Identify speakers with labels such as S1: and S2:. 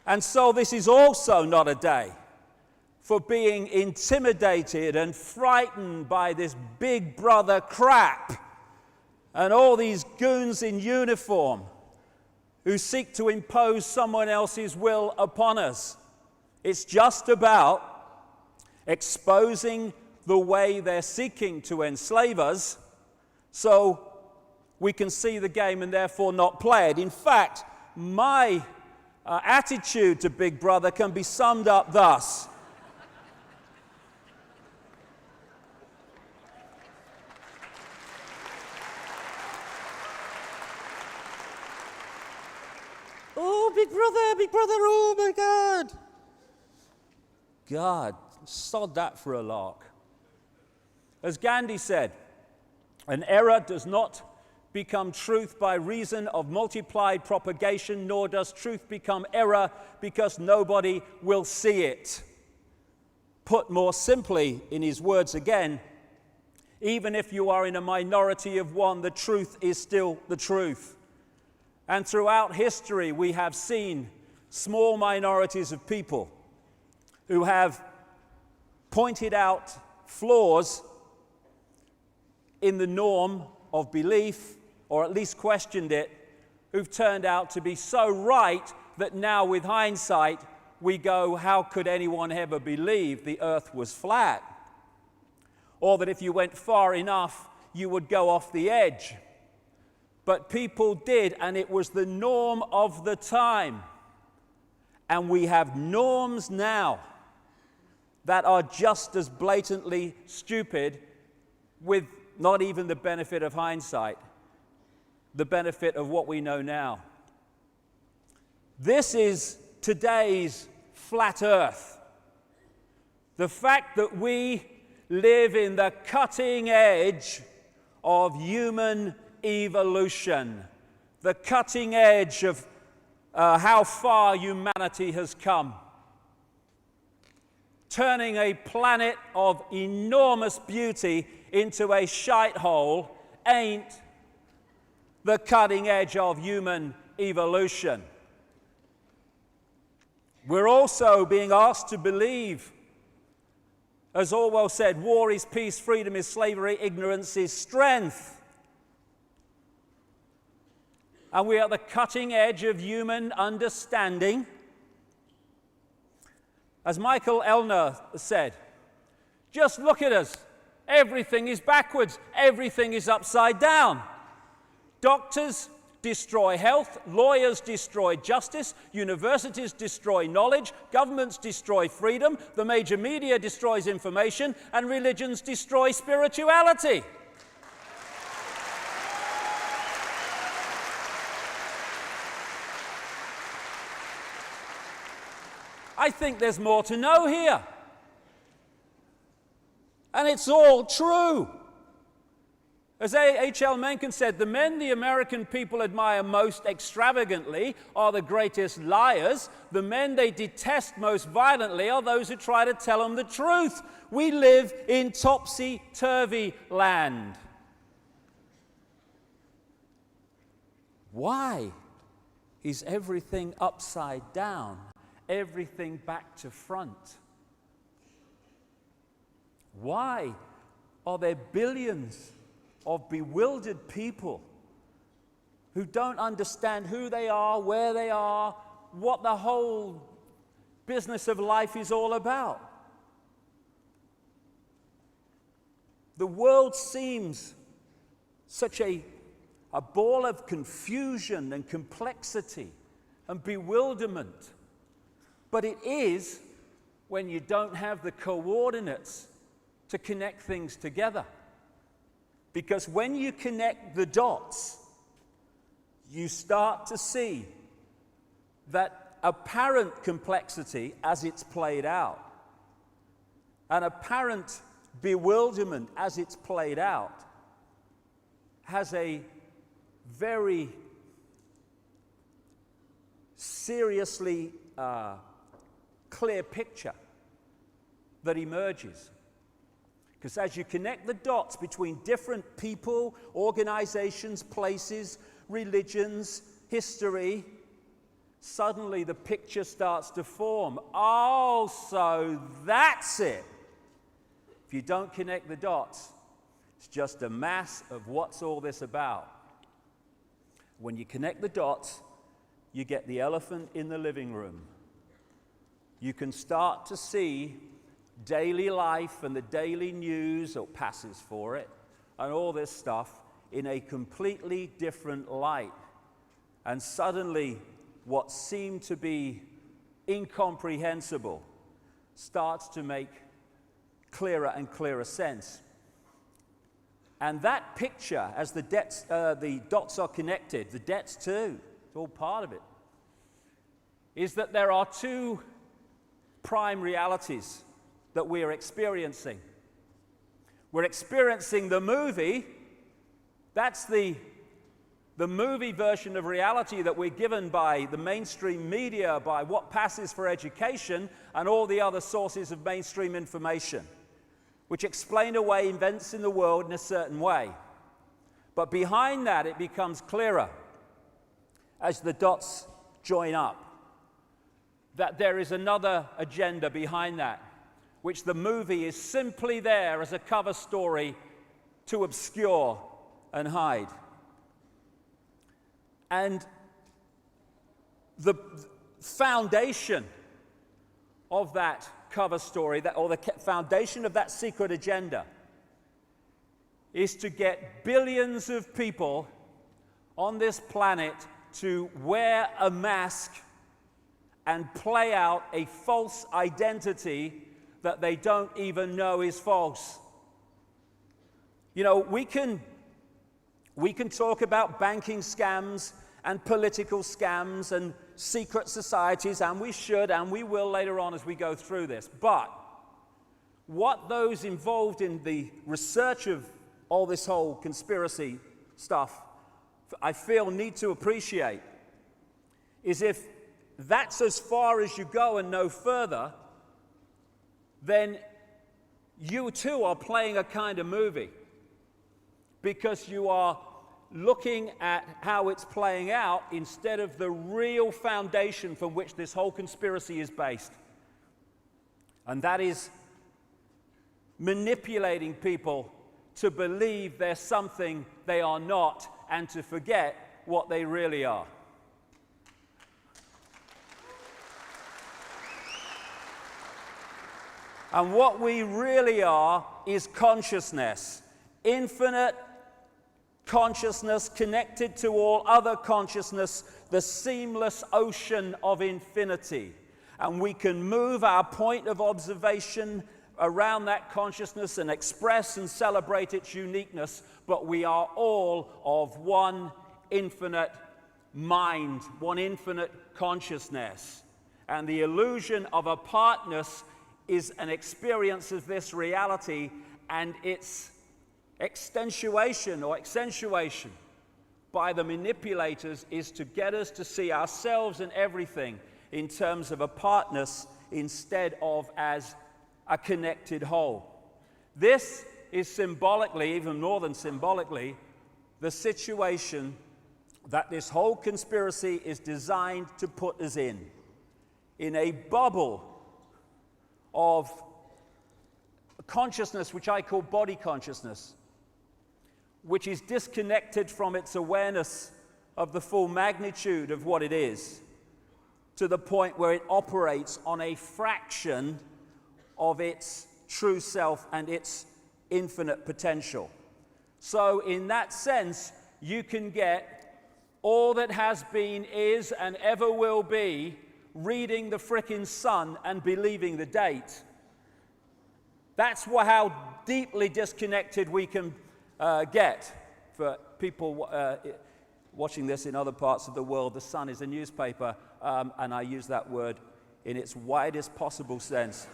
S1: And so this is also not a day for being intimidated and frightened by this big brother crap and all these goons in uniform who seek to impose someone else's will upon us. It's just about exposing the way they're seeking to enslave us so we can see the game and therefore not play it. In fact, my attitude to Big Brother can be summed up thus. Oh, Big Brother, oh my God. God, sod that for a lark. As Gandhi said, an error does not become truth by reason of multiplied propagation, nor does truth become error because nobody will see it. Put more simply, in his words again, even if you are in a minority of one, the truth is still the truth. And throughout history, we have seen small minorities of people who have pointed out flaws in the norm of belief, or at least questioned it, who've turned out to be so right that now with hindsight, we go, how could anyone ever believe the earth was flat? Or that if you went far enough, you would go off the edge. But people did, and it was the norm of the time. And we have norms now that are just as blatantly stupid, with not even the benefit of hindsight, the benefit of what we know now. This is today's flat earth. The fact that we live in the cutting edge of human evolution, the cutting edge of how far humanity has come. Turning a planet of enormous beauty into a shithole ain't the cutting edge of human evolution. We're also being asked to believe, as Orwell said, war is peace, freedom is slavery, ignorance is strength. And we are at the cutting edge of human understanding. As Michael Elner said, just look at us. Everything is backwards. Everything is upside down. Doctors destroy health. Lawyers destroy justice. Universities destroy knowledge. Governments destroy freedom. The major media destroys information. And religions destroy spirituality. I think there's more to know here. And it's all true. As H.L. Mencken said, the men the American people admire most extravagantly are the greatest liars. The men they detest most violently are those who try to tell them the truth. We live in topsy-turvy land. Why is everything upside down? Everything back to front? Why are there billions of bewildered people who don't understand who they are, where they are, what the whole business of life is all about? The world seems such a ball of confusion and complexity and bewilderment. But it is when you don't have the coordinates to connect things together. Because when you connect the dots, you start to see that apparent complexity as it's played out, an apparent bewilderment as it's played out, has a very seriously clear picture that emerges. Because as you connect the dots between different people, organizations, places, religions, history, suddenly the picture starts to form. Oh, so that's it. If you don't connect the dots, it's just a mass of what's all this about. When you connect the dots, you get the elephant in the living room. You can start to see daily life and the daily news, or passes for it, and all this stuff in a completely different light. And suddenly, what seemed to be incomprehensible starts to make clearer and clearer sense. And that picture, as the dots are connected, the debts too, it's all part of it, is that there are two prime realities that we are experiencing. We're experiencing the movie. That's the movie version of reality that we're given by the mainstream media, by what passes for education, and all the other sources of mainstream information, which explain away events in the world in a certain way. But behind that, it becomes clearer as the dots join up that there is another agenda behind that, which the movie is simply there as a cover story to obscure and hide. And the foundation of that cover story, or the foundation of that secret agenda, is to get billions of people on this planet to wear a mask and play out a false identity that they don't even know is false. You know, we can talk about banking scams and political scams and secret societies, and we should and we will later on as we go through this. But what those involved in the research of all this whole conspiracy stuff, I feel, need to appreciate is if that's as far as you go and no further, then you too are playing a kind of movie, because you are looking at how it's playing out instead of the real foundation from which this whole conspiracy is based. And that is manipulating people to believe they're something they are not and to forget what they really are. And what we really are is consciousness, infinite consciousness connected to all other consciousness, the seamless ocean of infinity. And we can move our point of observation around that consciousness and express and celebrate its uniqueness, but we are all of one infinite mind, one infinite consciousness. And the illusion of apartness is an experience of this reality, and its extensuation or accentuation by the manipulators is to get us to see ourselves and everything in terms of apartness instead of as a connected whole. This is symbolically, even more than symbolically, the situation that this whole conspiracy is designed to put us in a bubble of consciousness, which I call body consciousness, which is disconnected from its awareness of the full magnitude of what it is, to the point where it operates on a fraction of its true self and its infinite potential. So in that sense, you can get all that has been, is, and ever will be reading the frickin' sun and believing the date. That's how deeply disconnected we can get. For people watching this in other parts of the world, the Sun is a newspaper, and I use that word in its widest possible sense.